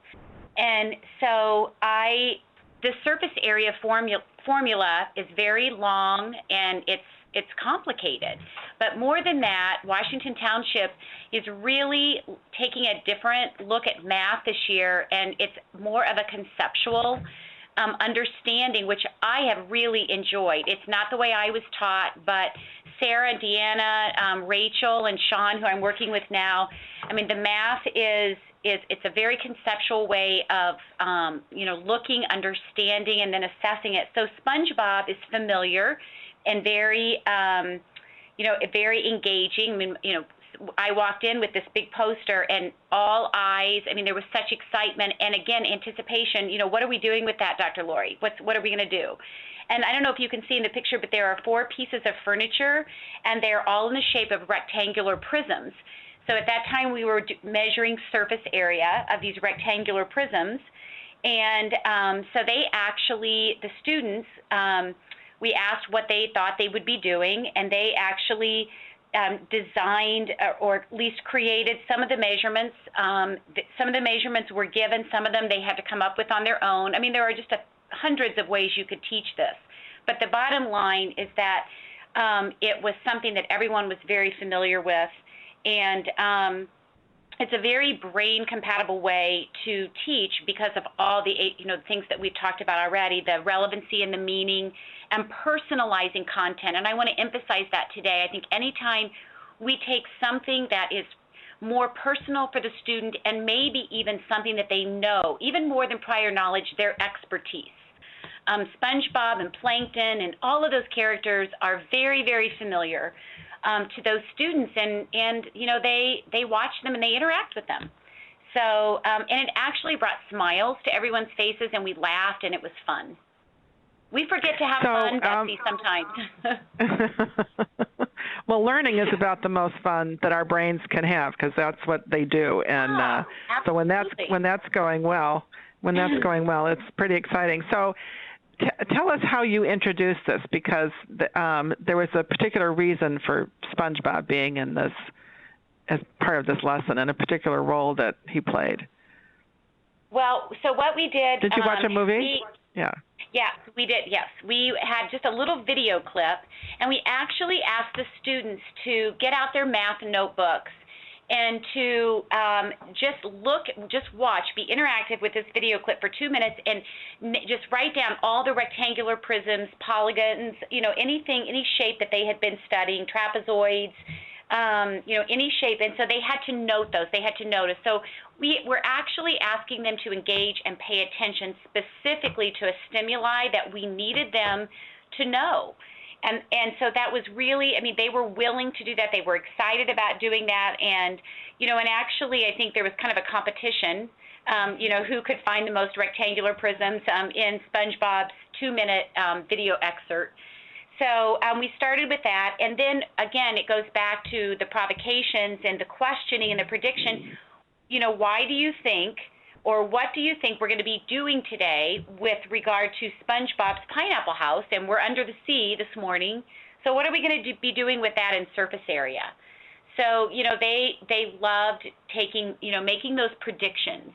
And so the surface area formula is very long, and it's complicated. But more than that, Washington Township is really taking a different look at math this year, and it's more of a conceptual understanding, which I have really enjoyed. It's not the way I was taught, but Sarah, Deanna, Rachel, and Sean, who I'm working with now, I mean, the math it's a very conceptual way of, looking, understanding, and then assessing it. So SpongeBob is familiar and very, very engaging. I mean, I walked in with this big poster and all eyes. I mean, there was such excitement and, again, anticipation. What are we doing with that, Dr. Laurie? What are we going to do? And I don't know if you can see in the picture, but there are 4 pieces of furniture, and they're all in the shape of rectangular prisms. So at that time, we were measuring surface area of these rectangular prisms. And so they actually, the students, we asked what they thought they would be doing, and they actually designed or at least created some of the measurements. Some of the measurements were given. Some of them they had to come up with on their own. I mean, there are just hundreds of ways you could teach this. But the bottom line is that it was something that everyone was very familiar with. And it's a very brain-compatible way to teach because of all the things that we've talked about already, the relevancy and the meaning, and personalizing content. And I want to emphasize that today. I think anytime we take something that is more personal for the student and maybe even something that they know, even more than prior knowledge, their expertise. SpongeBob and Plankton and all of those characters are very, very familiar to those students, and they watch them and they interact with them. So and it actually brought smiles to everyone's faces, and we laughed, and it was fun. We forget to have fun, Betsy, sometimes. Well, learning is about the most fun that our brains can have because that's what they do, and so when that's going well, it's pretty exciting. So. Tell us how you introduced this, because there was a particular reason for SpongeBob being in this as part of this lesson, and a particular role that he played. Well, so what we did... Did you watch a movie? Yeah, we did, yes. We had just a little video clip, and we actually asked the students to get out their math notebooks and to just watch, be interactive with this video clip for 2 minutes, and just write down all the rectangular prisms, polygons, anything, any shape that they had been studying, trapezoids, any shape. And so they had to note those. They had to notice. So we were actually asking them to engage and pay attention specifically to a stimuli that we needed them to know. And so that was really, I mean, they were willing to do that. They were excited about doing that. And, and actually I think there was kind of a competition, who could find the most rectangular prisms in SpongeBob's 2-minute video excerpt. So we started with that. And then, again, it goes back to the provocations and the questioning and the prediction. Why do you think, or what do you think we're going to be doing today with regard to SpongeBob's Pineapple House? And we're under the sea this morning. So what are we going to be doing with that in surface area? So, they loved making those predictions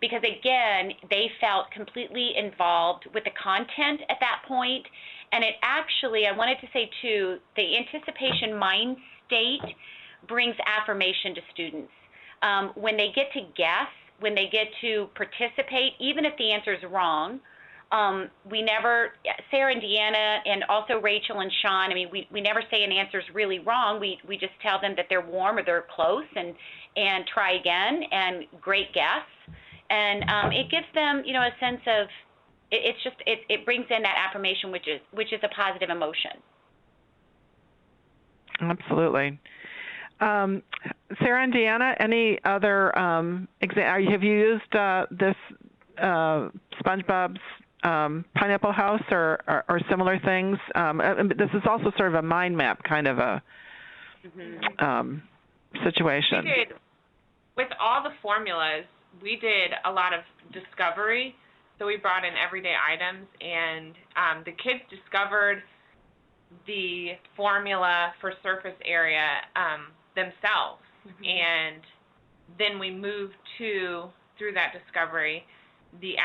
because, again, they felt completely involved with the content at that point. And it actually, I wanted to say, too, the anticipation mind state brings affirmation to students. When they get to guess, when they get to participate, even if the answer is wrong, Sarah and Deanna and also Rachel and Sean, I mean, we never say an answer is really wrong. We just tell them that they're warm or they're close and try again and great guess. And it gives them, a sense of, it brings in that affirmation, which is a positive emotion. Absolutely. Sarah and Deanna, any other have you used this SpongeBob's Pineapple House or similar things? This is also sort of a mind map kind of a situation? We did, with all the formulas, we did a lot of discovery. So we brought in everyday items, and the kids discovered the formula for surface area themselves. And then we moved through that discovery, the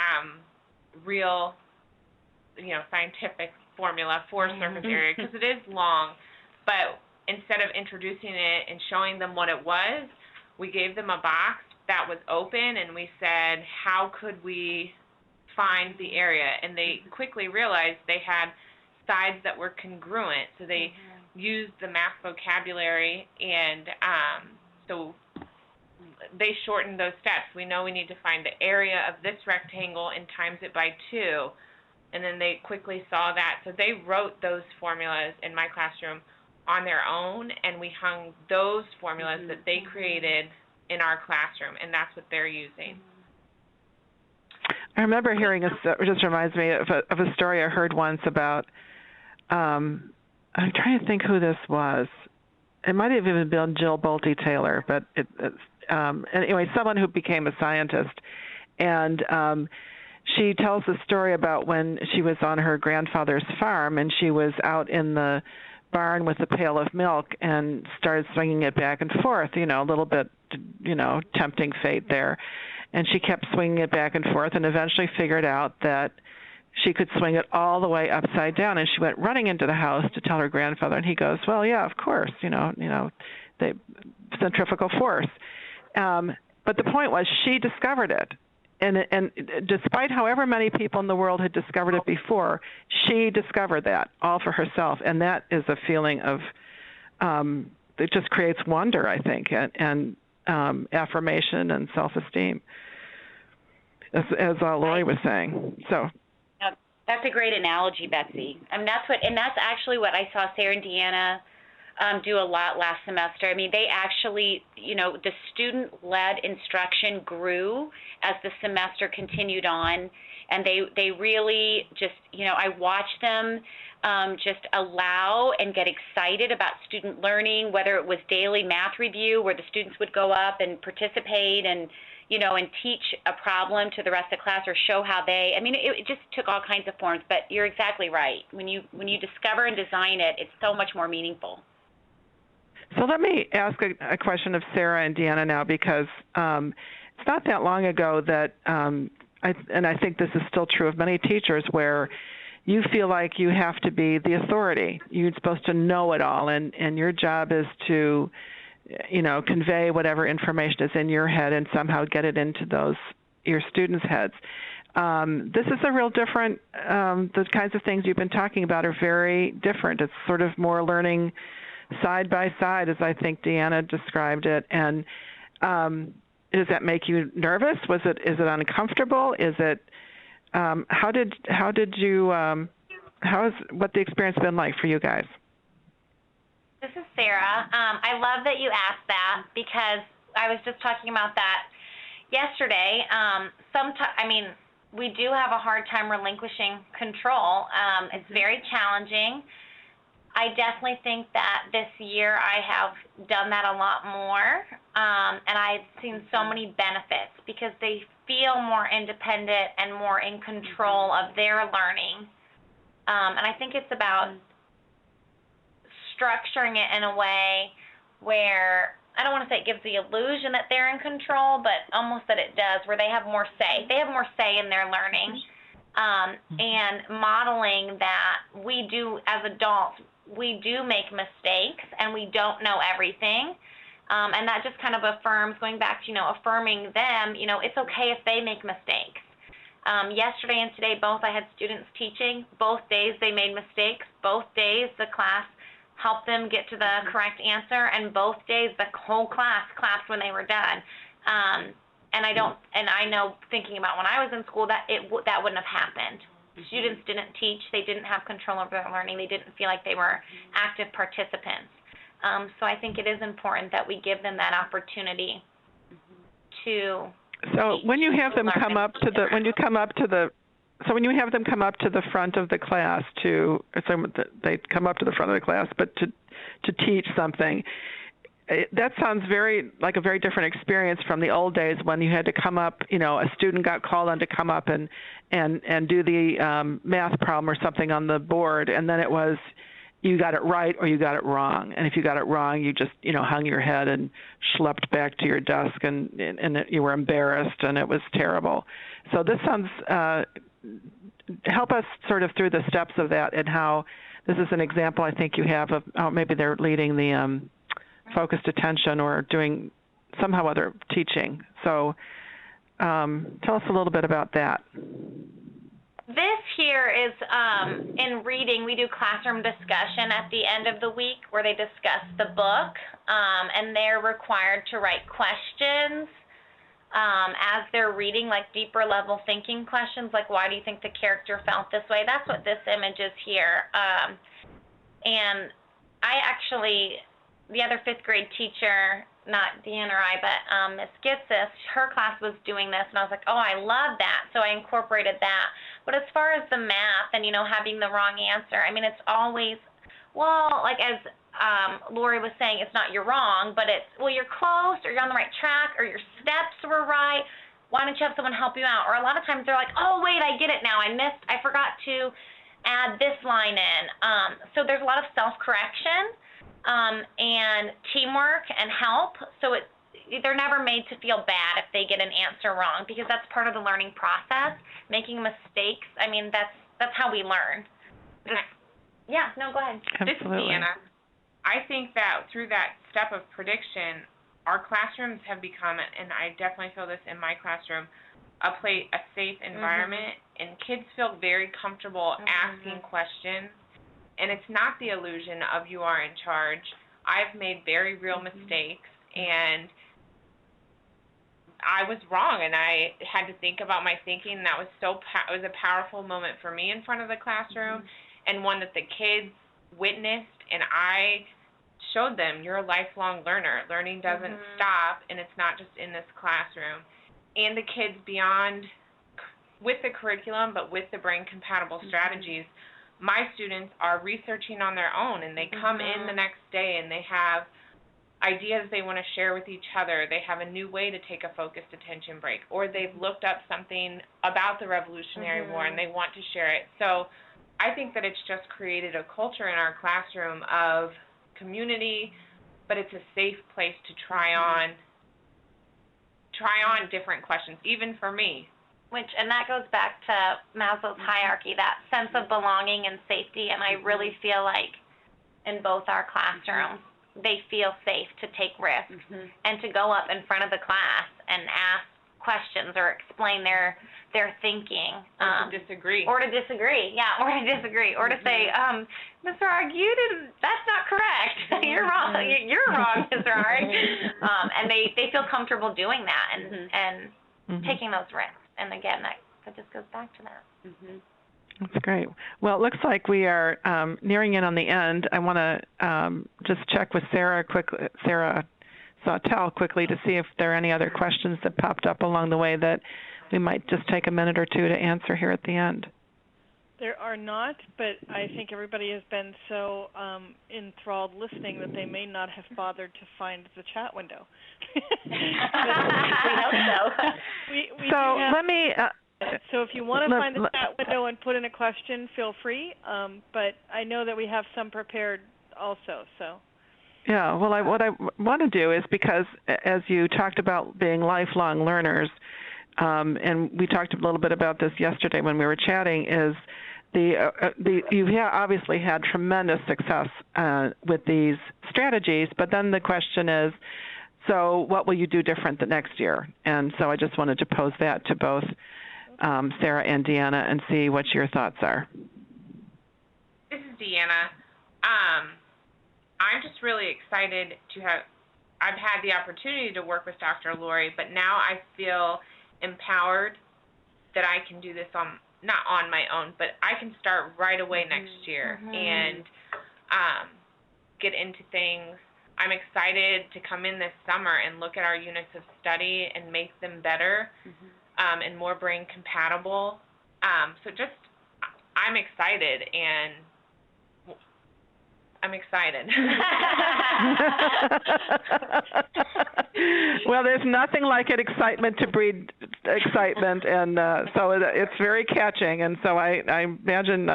real, scientific formula for surface area, because it is long. But instead of introducing it and showing them what it was, we gave them a box that was open, and we said, how could we find the area? And they quickly realized they had sides that were congruent, so they used the math vocabulary, and so they shortened those steps. We know we need to find the area of this rectangle and times it by 2, and then they quickly saw that. So they wrote those formulas in my classroom on their own, and we hung those formulas that they created in our classroom, and that's what they're using. I remember hearing it just reminds me of a story I heard once about, I'm trying to think who this was. It might have even been Jill Bolte Taylor, but anyway, someone who became a scientist. And she tells a story about when she was on her grandfather's farm, and she was out in the barn with a pail of milk and started swinging it back and forth, a little bit, tempting fate there. And she kept swinging it back and forth, and eventually figured out that she could swing it all the way upside down. And she went running into the house to tell her grandfather, and he goes, "Well, yeah, of course, the centrifugal force." But the point was, she discovered it, and despite however many people in the world had discovered it before, she discovered that all for herself, and that is a feeling of it just creates wonder, I think, and affirmation and self-esteem, as Laurie was saying. So that's a great analogy, Betsy. That's actually what I saw Sarah and Deanna do a lot last semester. I mean, they actually, the student-led instruction grew as the semester continued on, and they really just, I watched them just allow and get excited about student learning, whether it was daily math review where the students would go up and participate and teach a problem to the rest of the class, or show how it just took all kinds of forms. But you're exactly right. When you discover and design it, it's so much more meaningful. So let me ask a question of Sarah and Deanna now, because it's not that long ago that, I think this is still true of many teachers, where you feel like you have to be the authority. You're supposed to know it all, and your job is to convey whatever information is in your head and somehow get it into your students' heads. This is a real different, the kinds of things you've been talking about are very different. It's sort of more learning side by side, as I think Deanna described it. And does that make you nervous? Is it uncomfortable? Is it, how has what the experience been like for you guys? This is Sarah. I love that you asked that, because I was just talking about that yesterday. We do have a hard time relinquishing control. It's very challenging. I definitely think that this year I have done that a lot more, and I've seen so many benefits, because they feel more independent and more in control of their learning. And I think it's about structuring it in a way where, I don't want to say it gives the illusion that they're in control, but almost that it does, where they have more say. They have more say in their learning, and modeling that we do, as adults, we do make mistakes, and we don't know everything. And that just kind of affirms, going back to, affirming them, it's okay if they make mistakes. Yesterday and today, both I had students teaching. Both days they made mistakes. Both days the class helped them get to the correct answer, and both days the whole class clapped when they were done. And I know, thinking about when I was in school, that wouldn't have happened. Students didn't teach. They didn't have control over their learning. They didn't feel like they were active participants. So I think it is important that we give them that opportunity to. So when you have them come up to the front of the class they come up to the front of the class, but to teach something, that sounds like a very different experience from the old days when you had to come up, a student got called on to come up and do the math problem or something on the board, and then it was you got it right or you got it wrong. And if you got it wrong, you just, hung your head and schlepped back to your desk and you were embarrassed and it was terrible. So this sounds, help us sort of through the steps of that and how this is an example I think you have of how maybe they're leading the focused attention or doing somehow other teaching. So tell us a little bit about that. This here is in reading, we do classroom discussion at the end of the week where they discuss the book, and they're required to write questions as they're reading, like deeper level thinking questions, like why do you think the character felt this way? That's what this image is here. And I actually, the other fifth grade teacher, not Deanna or I, but Miss Gitsis, her class was doing this, and I was like, oh, I love that, so I incorporated that. But as far as the math and, having the wrong answer, I mean, it's always, well, like as Laurie was saying, it's not you're wrong, but it's, well, you're close, or you're on the right track, or your steps were right. Why don't you have someone help you out? Or a lot of times they're like, oh, wait, I get it now. I forgot to add this line in. So there's a lot of self-correction. And teamwork and help, so they're never made to feel bad if they get an answer wrong, because that's part of the learning process. Making mistakes, I mean, that's how we learn. Yeah, no, go ahead. Absolutely. This is Deanna. I think that through that step of prediction, our classrooms have become, and I definitely feel this in my classroom, a safe environment, and kids feel very comfortable asking questions. And it's not the illusion of you are in charge. I've made very real mistakes, and I was wrong, and I had to think about my thinking. That was it was a powerful moment for me in front of the classroom, and one that the kids witnessed, and I showed them, you're a lifelong learner. Learning doesn't stop, and it's not just in this classroom. And the kids beyond, with the curriculum, but with the brain-compatible strategies, my students are researching on their own, and they come in the next day and they have ideas they want to share with each other. They have a new way to take a focused attention break, or they've looked up something about the Revolutionary War and they want to share it. So I think that it's just created a culture in our classroom of community, but it's a safe place to try on different questions, even for me. And that goes back to Maslow's hierarchy, that sense of belonging and safety, and I really feel like in both our classrooms, they feel safe to take risks and to go up in front of the class and ask questions or explain their thinking. Or to disagree. Or to disagree, or to say, Mr. Arg, that's not correct. You're wrong. You're wrong, Mr. Arg. And they feel comfortable doing that and taking those risks. And again, that just goes back to that. That's great. Well, it looks like we are nearing in on the end. I want to just check with Sarah Sawtell quickly to see if there are any other questions that popped up along the way that we might just take a minute or two to answer here at the end. There are not, but I think everybody has been so enthralled listening that they may not have bothered to find the chat window. We hope so. Let me... so if you want to find the chat window and put in a question, feel free. But I know that we have some prepared also. So. Yeah, well, what I want to do is, because as you talked about being lifelong learners, and we talked a little bit about this yesterday when we were chatting, is you obviously had tremendous success with these strategies, but then the question is, so what will you do different the next year? And so I just wanted to pose that to both Sarah and Deanna and see what your thoughts are. This is Deanna. I'm just really excited I've had the opportunity to work with Dr. Laurie, but now I feel empowered that I can do this not on my own, but I can start right away next year and get into things. I'm excited to come in this summer and look at our units of study and make them better and more brain compatible. So I'm excited, and I'm excited. Well, there's nothing like it, excitement to breed excitement, and so it's very catching. And so I imagine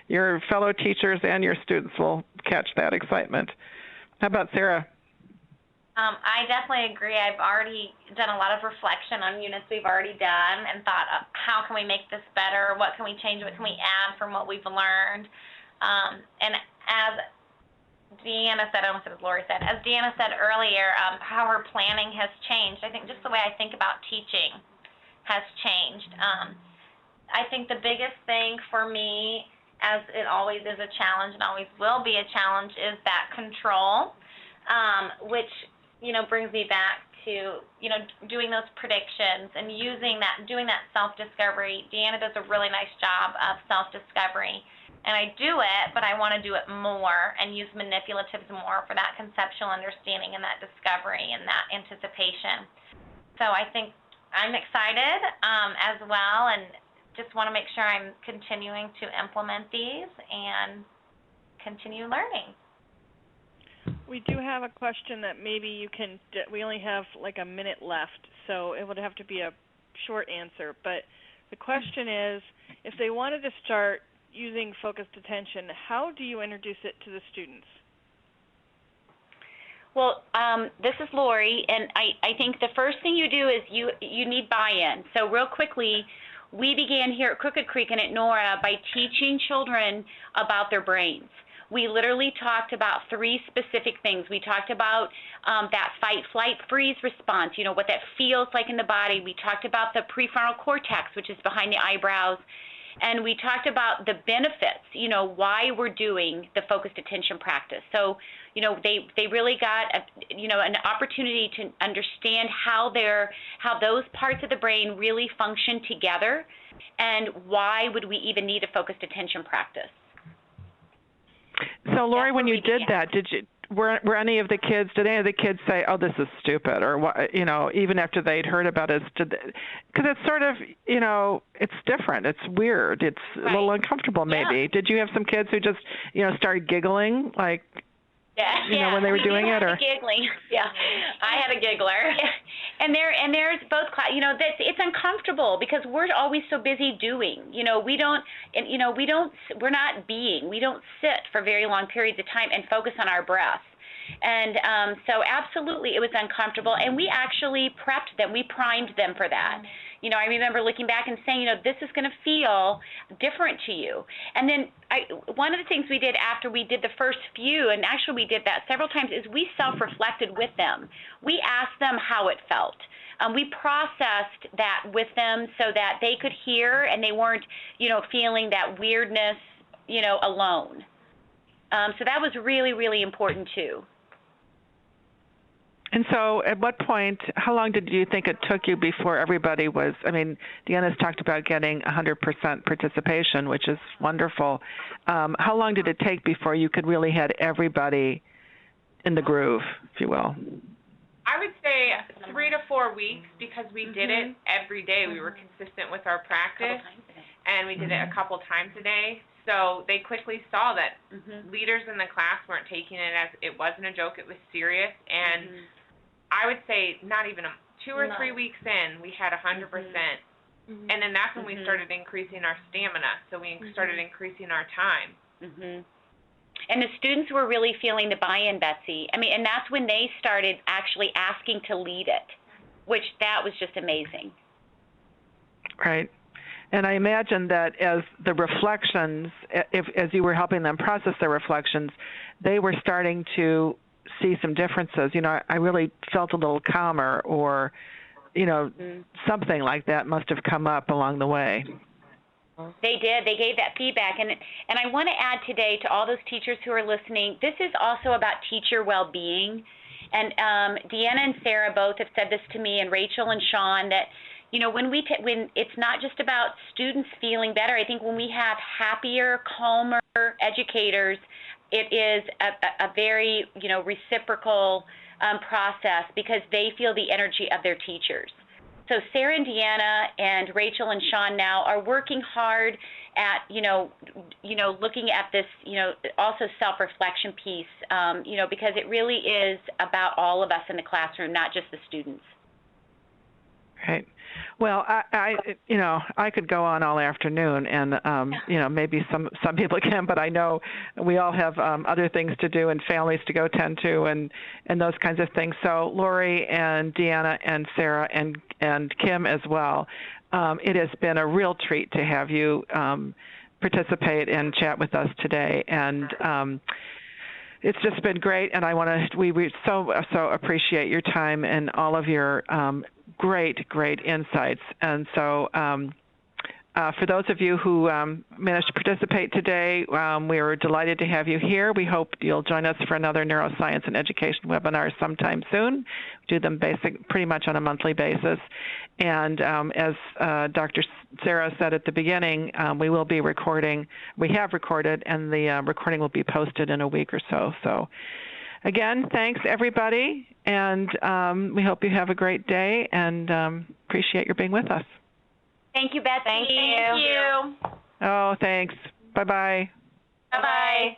your fellow teachers and your students will catch that excitement. How about Sarah? I definitely agree. I've already done a lot of reflection on units we've already done and thought, how can we make this better? What can we change? What can we add from what we've learned? And as Deanna said, I almost said as Laurie said, as Deanna said earlier, how her planning has changed. I think just the way I think about teaching has changed. I think the biggest thing for me, as it always is a challenge and always will be a challenge, is that control, which, brings me back to, doing those predictions and doing that self-discovery. Deanna does a really nice job of self-discovery. And I do it, but I want to do it more and use manipulatives more for that conceptual understanding and that discovery and that anticipation. So I think I'm excited as well, and just want to make sure I'm continuing to implement these and continue learning. We do have a question that maybe you can, we only have like a minute left, so it would have to be a short answer. But the question is, if they wanted to start using focused attention, how do you introduce it to the students? Well, this is Laurie, and I think the first thing you do is you need buy-in. So real quickly, we began here at Crooked Creek and at Nora by teaching children about their brains. We literally talked about 3 specific things. We talked about that fight, flight, freeze response, what that feels like in the body. We talked about the prefrontal cortex, which is behind the eyebrows. And we talked about the benefits, why we're doing the focused attention practice. So, they really got, an opportunity to understand how those parts of the brain really function together, and why would we even need a focused attention practice. So, Laurie, when you did that, were any of the kids, did any of the kids say, "Oh, this is stupid," or what? Even after they'd heard about it, because it's sort of, it's different, it's weird, it's a little uncomfortable, maybe. Yeah. Did you have some kids who just, started giggling, like? Yeah, when they were doing it, or giggling. Yeah, I had a giggler. And there's both it's uncomfortable because we're always so busy doing. We're not being. We don't sit for very long periods of time and focus on our breath. And so absolutely it was uncomfortable, and we actually prepped them. We primed them for that. I remember looking back and saying, this is going to feel different to you. And then one of the things we did after we did the first few, and actually we did that several times, is we self-reflected with them. We asked them how it felt. We processed that with them so that they could hear and they weren't, feeling that weirdness, alone. So that was really, really important too. And so at what point, how long did you think it took you before everybody was, Deanna's talked about getting 100% participation, which is wonderful. How long did it take before you could really had everybody in the groove, if you will? I would say 3 to 4 weeks, because we did it every day. We were consistent with our practice, and we did it a couple times a day. So they quickly saw that leaders in the class weren't taking it as it wasn't a joke, it was serious. And I would say not even 2 or 3 weeks in, we had 100%. And then that's when we started increasing our stamina. So we started increasing our time. And the students were really feeling the buy-in, Betsy. And that's when they started actually asking to lead it, which that was just amazing. Right. And I imagine that as the reflections, as you were helping them process their reflections, they were starting to see some differences. I really felt a little calmer, or, something like that must have come up along the way. They did. They gave that feedback. And I want to add today to all those teachers who are listening, this is also about teacher well-being. And Deanna and Sarah both have said this to me, and Rachel and Sean, that when it's not just about students feeling better. I think when we have happier, calmer educators, it is a very reciprocal process, because they feel the energy of their teachers. so Sarah and Deanna and Rachel and Sean now are working hard at, looking at this, also self-reflection piece, because it really is about all of us in the classroom, not just the students. Right. Well, I could go on all afternoon, and maybe some people can, but I know we all have other things to do and families to go tend to, and those kinds of things. So Laurie and Deanna and Sarah and Kim as well. It has been a real treat to have you participate and chat with us today, and it's just been great. And we so appreciate your time and all of your great insights. And so for those of you who managed to participate today, we are delighted to have you here. We hope you'll join us for another neuroscience and education webinar sometime soon. We do them pretty much on a monthly basis. And as Dr. Sarah said at the beginning, we will be recording. We have recorded, and the recording will be posted in a week or so. So again, thanks everybody, and we hope you have a great day, and appreciate your being with us. Thank you, Betsy. Thank you. Oh, thanks. Bye-bye. Bye-bye.